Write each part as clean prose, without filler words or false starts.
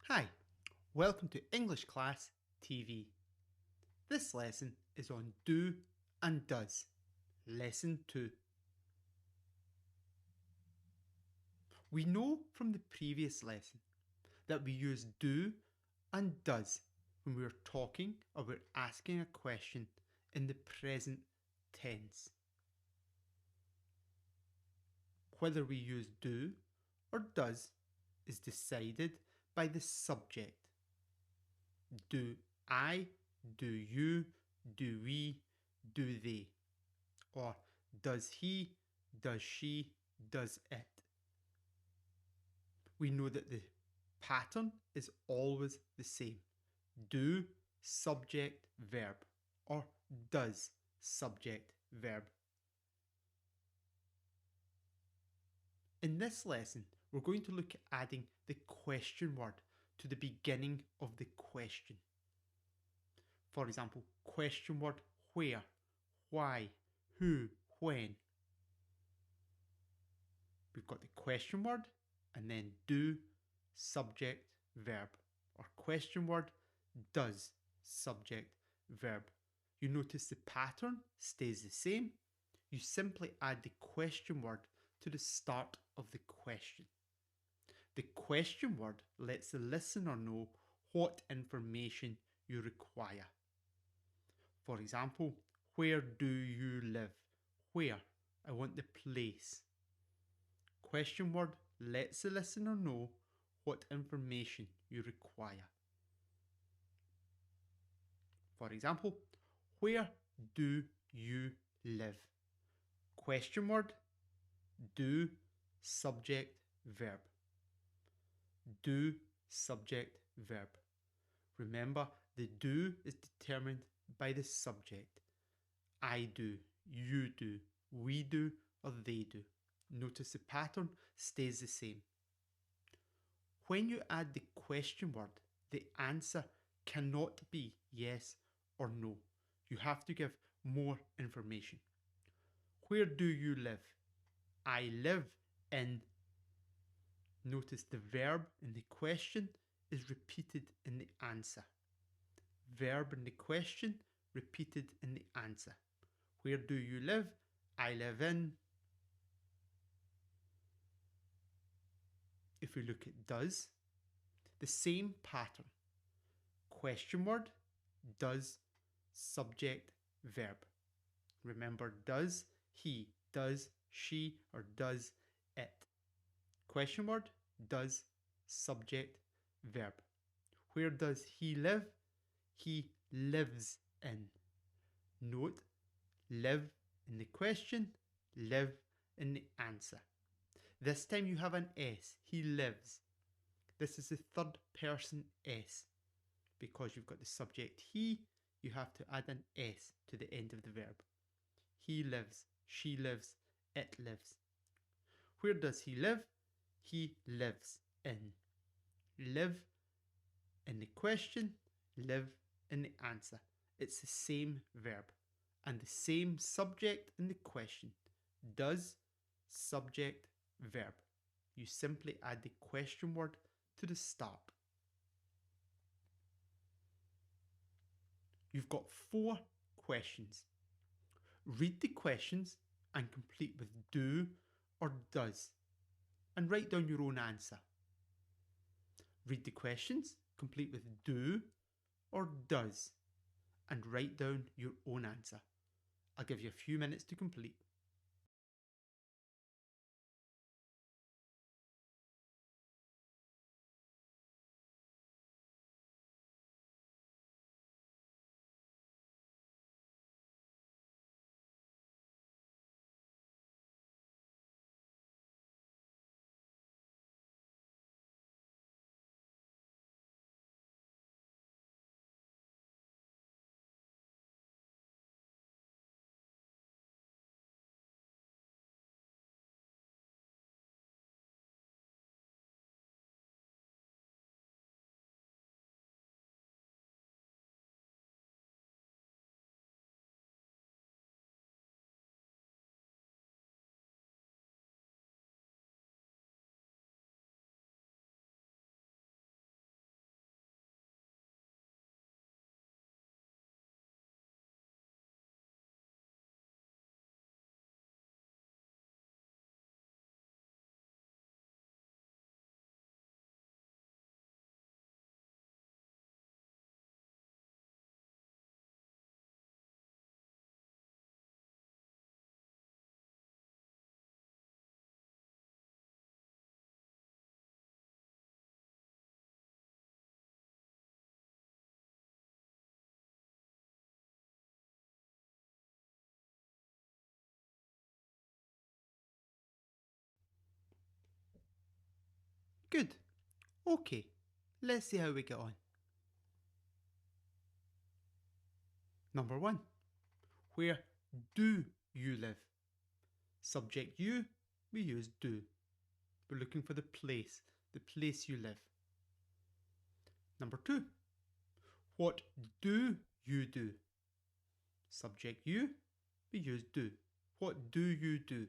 Hi, welcome to English Class TV. This lesson is on do and does. Lesson 2. We know from the previous lesson that we use do and does when we are talking or we're asking a question in the present tense. Whether we use do or does is decided by the subject. Do I, do you, do we, do they? Or does he, does she, does it? We know that the pattern is always the same. Do, subject, verb, or does, subject, verb. In this lesson, we're going to look at adding the question word to the beginning of the question. For example, question word where, why, who, when. We've got the question word and then do, subject, verb. Or question word, does, subject, verb. You notice the pattern stays the same. You simply add the question word to the start of the question. The question word lets the listener know what information you require. For example, where do you live? Where? I want the place. Question word lets the listener know what information you require. For example, where do you live? Question word, do, subject, verb. Do, subject, verb. Remember, the do is determined by the subject. I do, you do, we do, or they do. Notice the pattern stays the same. When you add the question word, the answer cannot be yes or no. You have to give more information. Where do you live? I live in. Notice the verb in the question is repeated in the answer. Verb in the question repeated in the answer. Where do you live? I live in. If we look at does, the same pattern. Question word, does, subject, verb. Remember, does he, does she, or does it. Question word, does, subject, verb. Where does he live? He lives in. Note, live in the question, live in the answer. This time you have an S. He lives. This is the third person S. Because you've got the subject he, you have to add an S to the end of the verb. He lives, she lives, it lives. Where does he live? He lives in. Live in the question, live in the answer. It's the same verb and the same subject in the question. Does, subject, verb. You simply add the question word to the start. You've got 4 questions. Read the questions and complete with do or does and write down your own answer. Read the questions, complete with do or does and write down your own answer. I'll give you a few minutes to complete. Good. Okay, let's see how we get on. Number 1. Where do you live? Subject you, we use do. We're looking for the place you live. Number 2. What do you do? Subject you, we use do. What do you do?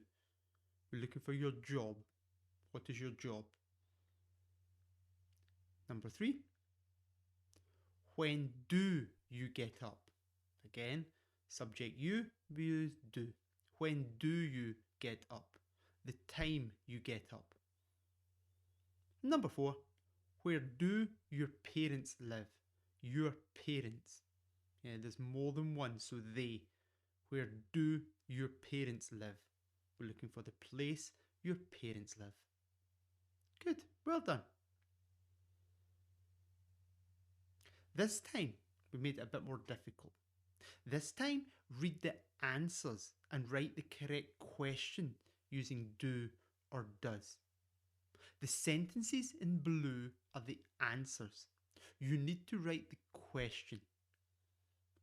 We're looking for your job. What is your job? Number 3. When do you get up? Again, subject you, we use do. When do you get up? The time you get up. Number 4. Where do your parents live? Your parents. Yeah, there's more than one, so they. Where do your parents live? We're looking for the place your parents live. Good, well done. This time, we made it a bit more difficult. This time, read the answers and write the correct question using do or does. The sentences in blue are the answers. You need to write the question.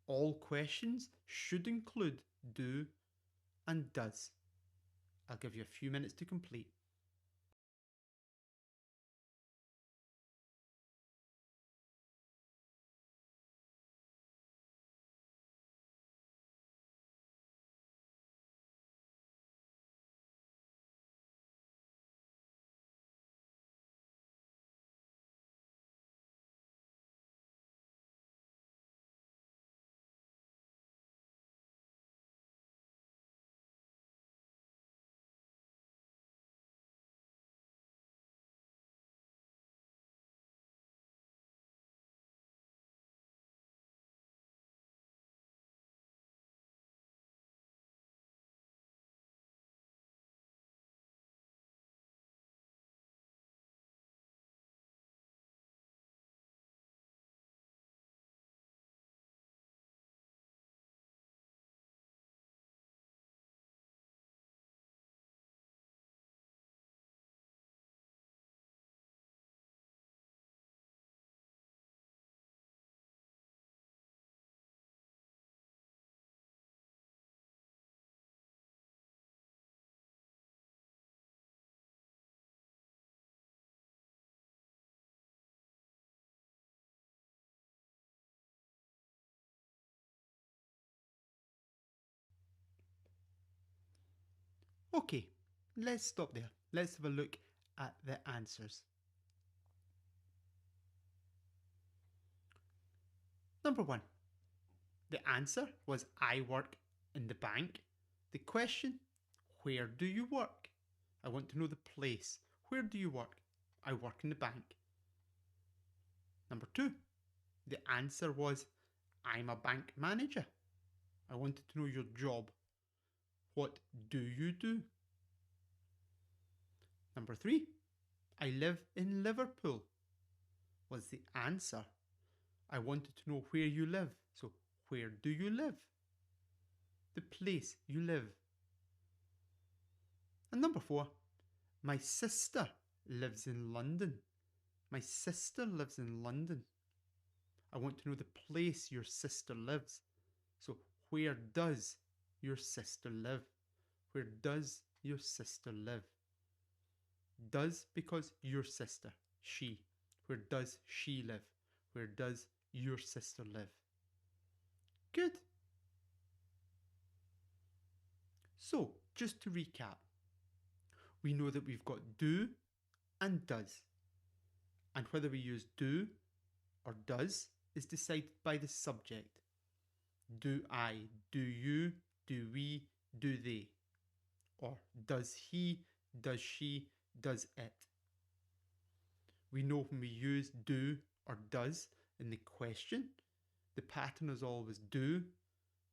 All questions should include do and does. I'll give you a few minutes to complete. Okay, let's stop there. Let's have a look at the answers. Number 1. The answer was I work in the bank. The question, where do you work? I want to know the place. Where do you work? I work in the bank. Number 2. The answer was I'm a bank manager. I wanted to know your job. What do you do? Number 3. I live in Liverpool was the answer. I wanted to know where you live. So where do you live? The place you live. And number 4. My sister lives in London. My sister lives in London. I want to know the place your sister lives. So where does your sister live? Where does your sister live? Does because your sister, she. Where does she live? Where does your sister live? Good. So, just to recap, we know that we've got do and does. And whether we use do or does is decided by the subject. Do I, do you, do we, do they? Or does he, does she, does it? We know when we use do or does in the question, the pattern is always do,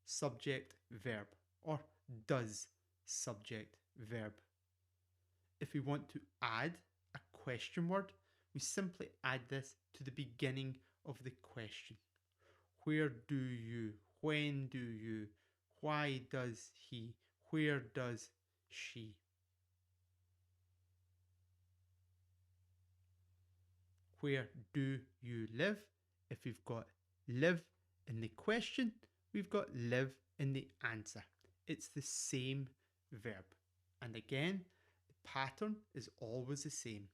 subject, verb, or does, subject, verb. If we want to add a question word, we simply add this to the beginning of the question. Where do you? When do you? Why does he? Where does she? Where do you live? If we've got live in the question, we've got live in the answer. It's the same verb. And again, the pattern is always the same.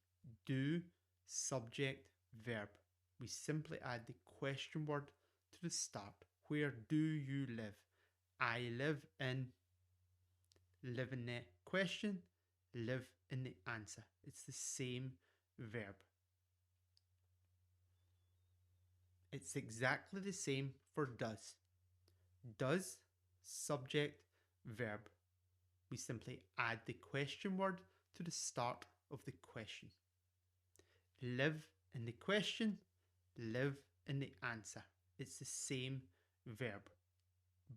Do, subject, verb. We simply add the question word to the start. Where do you live? I live in the question, live in the answer. It's the same verb. It's exactly the same for does. Does, subject, verb. We simply add the question word to the start of the question. Live in the question, live in the answer. It's the same verb.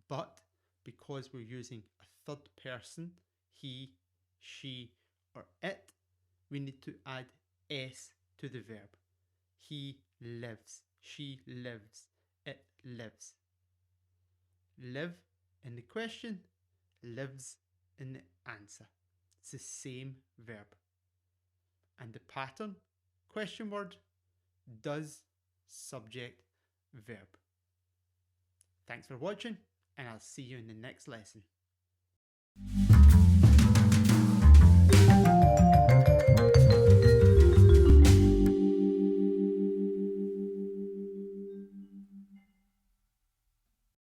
But because we're using a third person, he, she, or it, we need to add s to the verb. He lives, she lives, it lives. Live in the question, lives in the answer. It's the same verb. And the pattern, question word, does, subject, verb. Thanks for watching, and I'll see you in the next lesson.